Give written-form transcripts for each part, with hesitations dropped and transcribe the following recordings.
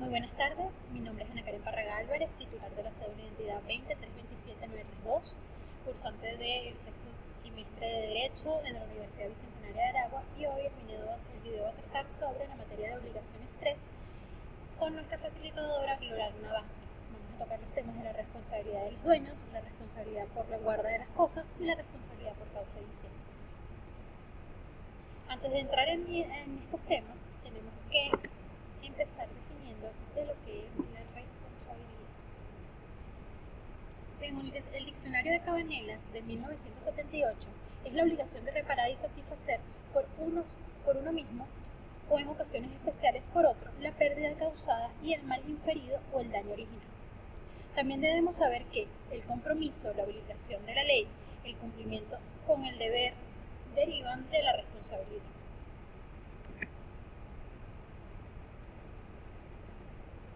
Muy buenas tardes, mi nombre es Ana Karen Parraga Álvarez, titular de la cédula de identidad 2027932, cursante del sexto semestre de Derecho en la Universidad Bicentenaria de Aragua, y hoy el video va a tratar sobre la materia de obligaciones 3 con nuestra facilitadora Lorana Vázquez. Vamos a tocar los temas de la responsabilidad de los dueños, la responsabilidad por la guarda de las cosas y la responsabilidad por causa de incendios. Antes de entrar en estos temas, tenemos que empezar definiendo de lo que es la responsabilidad. Según el diccionario de Cabanelas de 1978, es la obligación de reparar y satisfacer por uno mismo o en ocasiones especiales por otro la pérdida causada y el mal inferido o el daño original. También debemos saber que el compromiso, la obligación de la ley, el cumplimiento con el deber derivan de la responsabilidad.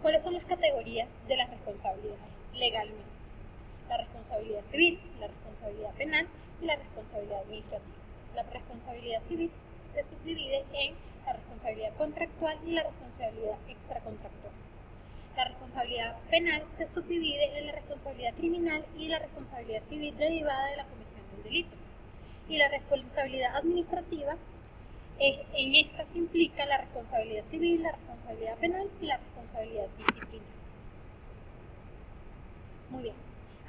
¿Cuáles son las categorías de las responsabilidades legalmente? La responsabilidad civil, la responsabilidad penal y la responsabilidad administrativa. La responsabilidad civil se subdivide en la responsabilidad contractual y la responsabilidad extracontractual. La responsabilidad penal se subdivide en la responsabilidad criminal y la responsabilidad civil derivada de la comisión del delito. Y la responsabilidad administrativa, en esta se implica la responsabilidad civil, la responsabilidad penal y la responsabilidad disciplinaria. Muy bien.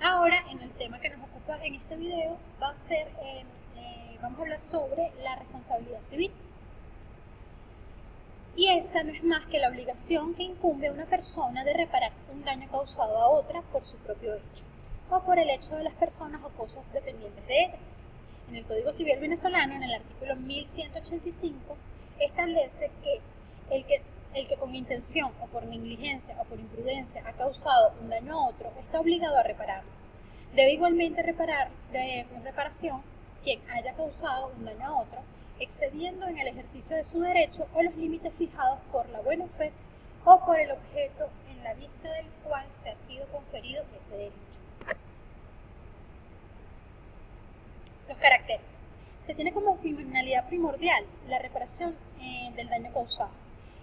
Ahora, en el tema que nos ocupa en este video, vamos a hablar sobre la responsabilidad civil. Y esta no es más que la obligación que incumbe a una persona de reparar un daño causado a otra por su propio hecho, o por el hecho de las personas o cosas dependientes de ella. En el Código Civil venezolano, en el artículo 1185, establece que el que con intención o por negligencia o por imprudencia ha causado un daño a otro está obligado a repararlo. Debe igualmente reparación quien haya causado un daño a otro, excediendo en el ejercicio de su derecho o los límites fijados por la buena fe o por el objeto en la vista del cual se ha sido conferido ese derecho. Los caracteres. Se tiene como finalidad primordial la reparación del daño causado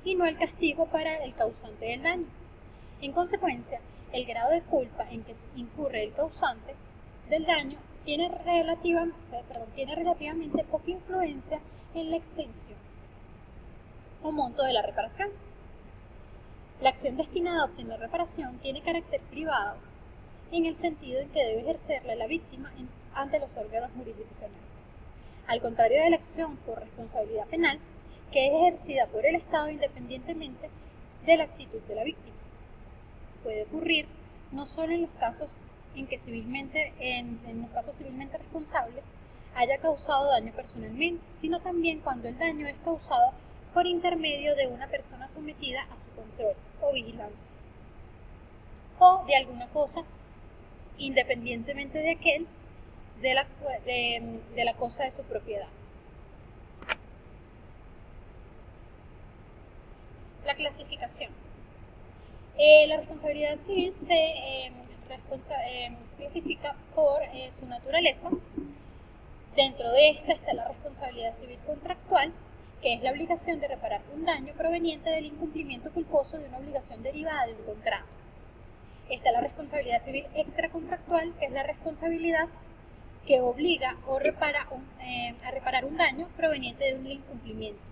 y no el castigo para el causante del daño. En consecuencia, el grado de culpa en que incurre el causante del daño tiene relativamente poca influencia en la extensión o monto de la reparación. La acción destinada a obtener reparación tiene carácter privado en el sentido en que debe ejercerla la víctima ante los órganos jurisdiccionales, al contrario de la acción por responsabilidad penal, que es ejercida por el Estado independientemente de la actitud de la víctima. Puede ocurrir no solo en los casos en que en los casos civilmente responsables haya causado daño personalmente, sino también cuando el daño es causado por intermedio de una persona sometida a su control o vigilancia, o de alguna cosa independientemente de la cosa de su propiedad. La clasificación. La responsabilidad civil se clasifica por su naturaleza. Dentro de esta está la responsabilidad civil contractual, que es la obligación de reparar un daño proveniente del incumplimiento culposo de una obligación derivada de un contrato. Está la responsabilidad civil extracontractual, que es la responsabilidad que obliga a reparar un daño proveniente de un incumplimiento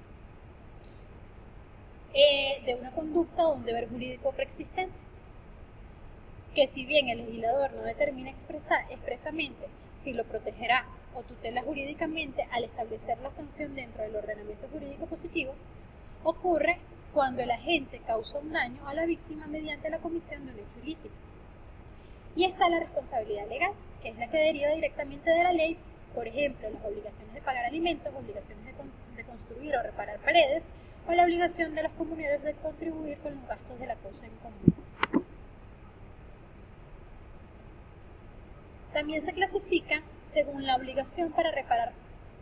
de una conducta o un deber jurídico preexistente, que si bien el legislador no determina expresamente si lo protegerá o tutela jurídicamente al establecer la sanción dentro del ordenamiento jurídico positivo, ocurre cuando el agente causa un daño a la víctima mediante la comisión de un hecho ilícito. Y está la responsabilidad legal, que es la que deriva directamente de la ley, por ejemplo, las obligaciones de pagar alimentos, obligaciones de construir o reparar paredes, o la obligación de los comuneros de contribuir con los gastos de la cosa en común. También se clasifica según la obligación para reparar,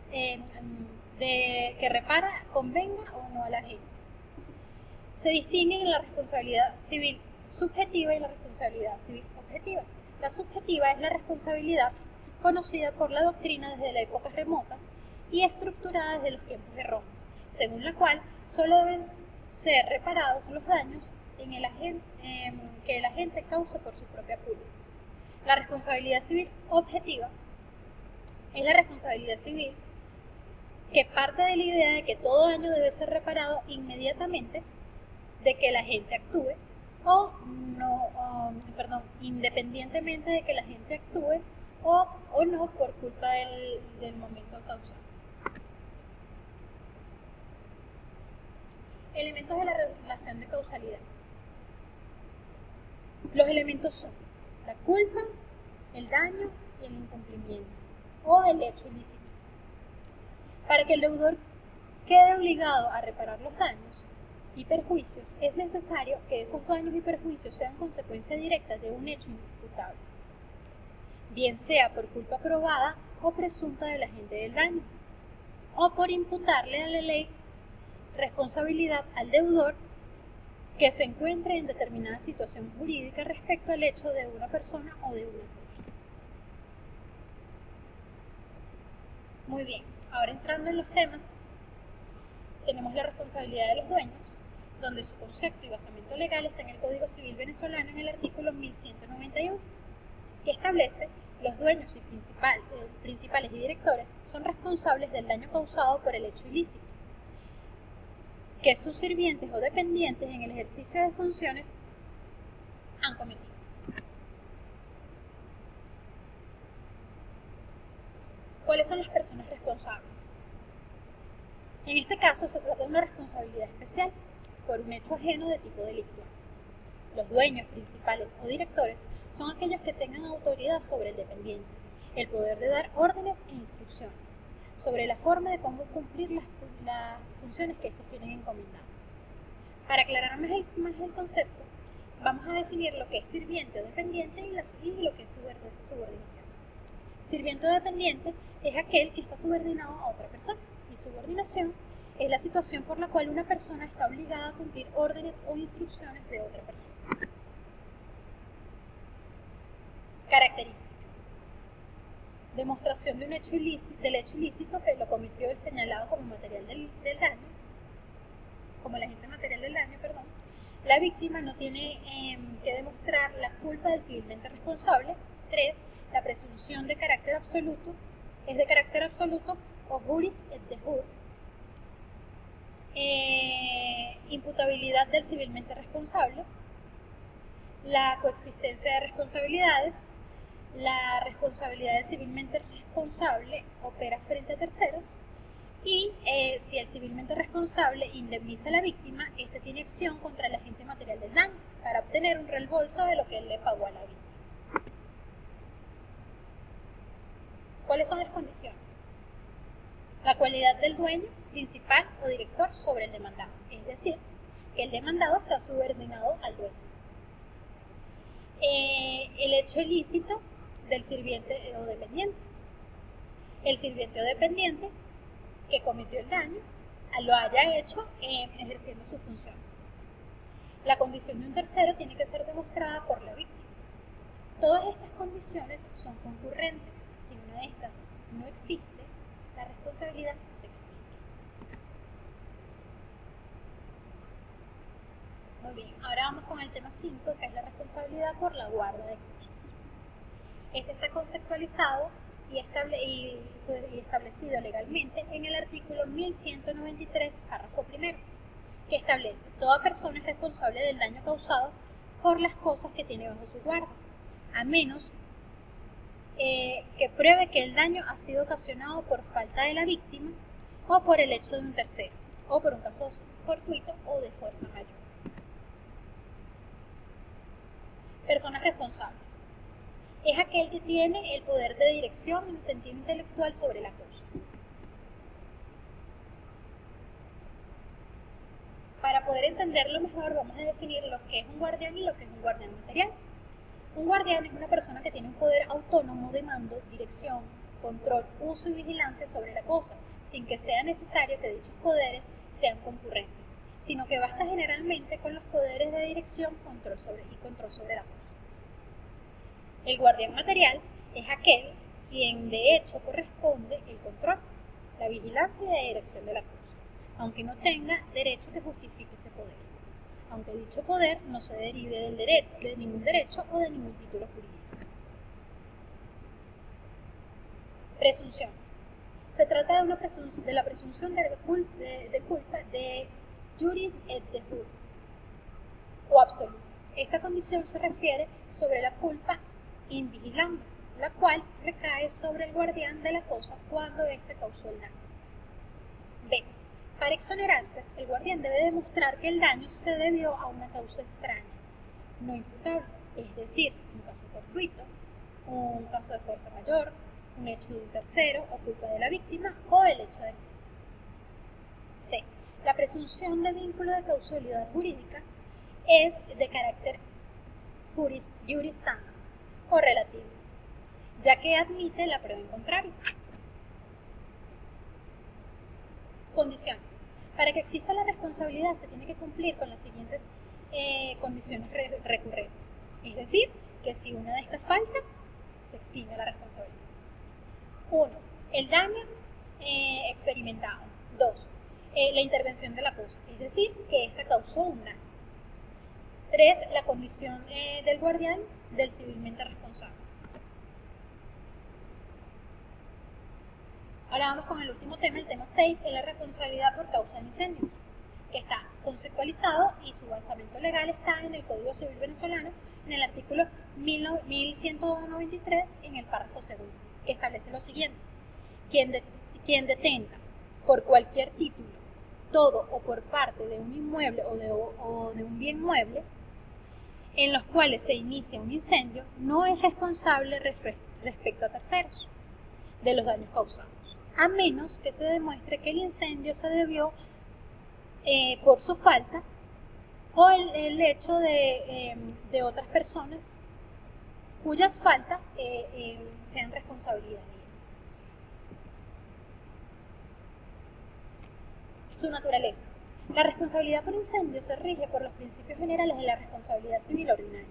que repara, convenga o no a la gente. Se distinguen en la responsabilidad civil subjetiva y la responsabilidad civil objetiva. La subjetiva es la responsabilidad conocida por la doctrina desde las épocas remotas y estructurada desde los tiempos de Roma, según la cual solo deben ser reparados los daños que el agente cause por su propia culpa. La responsabilidad civil objetiva es la responsabilidad civil que parte de la idea de que todo daño debe ser reparado inmediatamente de que la gente actúe independientemente de que la gente actúe o no por culpa del momento causado. Elementos de la relación de causalidad. Los elementos son la culpa, el daño y el incumplimiento o el hecho ilícito. Para que el deudor quede obligado a reparar los daños y perjuicios, es necesario que esos daños y perjuicios sean consecuencia directa de un hecho imputable, bien sea por culpa probada o presunta del agente del daño, o por imputarle a la ley responsabilidad al deudor que se encuentre en determinada situación jurídica respecto al hecho de una persona o de una cosa. Muy bien, ahora entrando en los temas, tenemos la responsabilidad de los dueños, donde su concepto y basamento legal está en el Código Civil venezolano en el artículo 1191, que establece los dueños y principales y directores son responsables del daño causado por el hecho ilícito que sus sirvientes o dependientes en el ejercicio de funciones han cometido. ¿Cuáles son las personas responsables? En este caso se trata de una responsabilidad especial por un hecho ajeno de tipo delictual. Los dueños, principales o directores son aquellos que tengan autoridad sobre el dependiente, el poder de dar órdenes e instrucciones sobre la forma de cómo cumplir las funciones que estos tienen encomendadas. Para aclarar más el concepto, vamos a definir lo que es sirviente o dependiente y lo que es subordinación. Sirviente o dependiente es aquel que está subordinado a otra persona, y subordinación es la situación por la cual una persona está obligada a cumplir órdenes o instrucciones de otra persona. Características. Demostración de del hecho ilícito que lo cometió el señalado como material del daño, como el agente material del daño, perdón. La víctima no tiene que demostrar la culpa del civilmente responsable. 3. La presunción de carácter absoluto es de carácter absoluto o juris et de jure. Imputabilidad del civilmente responsable. La coexistencia de responsabilidades. La responsabilidad del civilmente responsable opera frente a terceros. Y si el civilmente responsable indemniza a la víctima, éste tiene acción contra el agente material del daño para obtener un reembolso de lo que él le pagó a la víctima. ¿Cuáles son las condiciones? La cualidad del dueño, principal o director sobre el demandado, es decir, que el demandado está subordinado al dueño. El hecho ilícito del sirviente o dependiente. El sirviente o dependiente que cometió el daño lo haya hecho ejerciendo sus funciones. La condición de un tercero tiene que ser demostrada por la víctima. Todas estas condiciones son concurrentes. Si una de estas no existe, la responsabilidad se extingue. Muy bien, ahora vamos con el tema 5, que es la responsabilidad por la guarda de cosas. Este está conceptualizado y establecido legalmente en el artículo 1193, párrafo primero, que establece: toda persona es responsable del daño causado por las cosas que tiene bajo su guarda, a menos que pruebe que el daño ha sido ocasionado por falta de la víctima o por el hecho de un tercero, o por un caso fortuito o de fuerza mayor. Personas responsables. Es aquel que tiene el poder de dirección en sentido intelectual sobre la cosa. Para poder entenderlo mejor, vamos a definir lo que es un guardián y lo que es un guardián material. Un guardián es una persona que tiene un poder autónomo de mando, dirección, control, uso y vigilancia sobre la cosa, sin que sea necesario que dichos poderes sean concurrentes, sino que basta generalmente con los poderes de dirección y control sobre la cosa. El guardián material es aquel quien de hecho corresponde el control, la vigilancia y la dirección de la cosa, aunque no tenga derecho que justifique ese poder. aunque dicho poder no se derive de ningún derecho o de ningún título jurídico. Presunciones. Se trata de la presunción de culpa de juris et de jure, o absoluta. Esta condición se refiere sobre la culpa invigilando, la cual recae sobre el guardián de la cosa cuando éste causó el daño. B. Para exonerarse, el guardián debe demostrar que el daño se debió a una causa extraña, no imputable, es decir, un caso fortuito, un caso de fuerza mayor, un hecho de un tercero o culpa de la víctima o el hecho de negligencia. C. La presunción de vínculo de causalidad jurídica es de carácter juris stante o relativo, ya que admite la prueba en contrario. Condiciones. Para que exista la responsabilidad se tiene que cumplir con las siguientes condiciones recurrentes. Es decir, que si una de estas falta, se extingue la responsabilidad. 1. El daño experimentado. 2. La intervención de la cosa, es decir, que ésta causó un daño. 3. La condición del guardián del civilmente responsable. Ahora vamos con el último tema, el tema 6, es la responsabilidad por causa de incendios, que está conceptualizado y su basamento legal está en el Código Civil venezolano, en el artículo 1193, en el párrafo segundo, que establece lo siguiente: quien detenga por cualquier título, todo o por parte de un inmueble o de un bien mueble, en los cuales se inicia un incendio, no es responsable respecto a terceros de los daños causados, a menos que se demuestre que el incendio se debió por su falta o el hecho de otras personas cuyas faltas sean responsabilidad de ellos. Su naturaleza. La responsabilidad por incendio se rige por los principios generales de la responsabilidad civil ordinaria,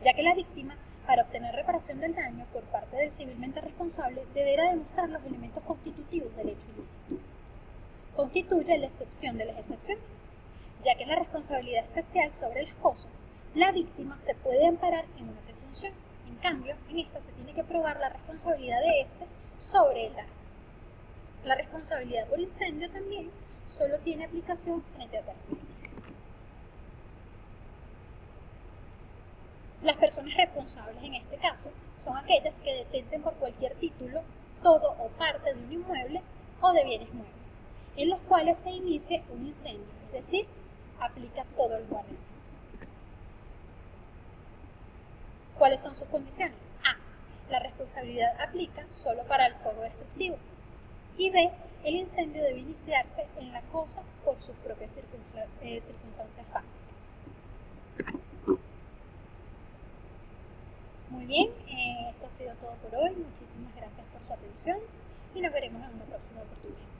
ya que la víctima, para obtener reparación del daño por parte del civilmente responsable, deberá demostrar los elementos constitutivos del hecho ilícito. Constituye la excepción de las excepciones, ya que en la responsabilidad especial sobre las cosas, la víctima se puede amparar en una presunción. En cambio, en esta se tiene que probar la responsabilidad de éste sobre el daño. La responsabilidad por incendio también solo tiene aplicación frente a terceros. Las personas responsables en este caso son aquellas que detenten por cualquier título, todo o parte de un inmueble o de bienes muebles, en los cuales se inicie un incendio, es decir, aplica todo el guardián. ¿Cuáles son sus condiciones? A. La responsabilidad aplica solo para el fuego destructivo. Y B. El incendio debe iniciarse en la cosa por sus propias circunstancias fácticas. Muy bien, esto ha sido todo por hoy. Muchísimas gracias por su atención y nos veremos en una próxima oportunidad.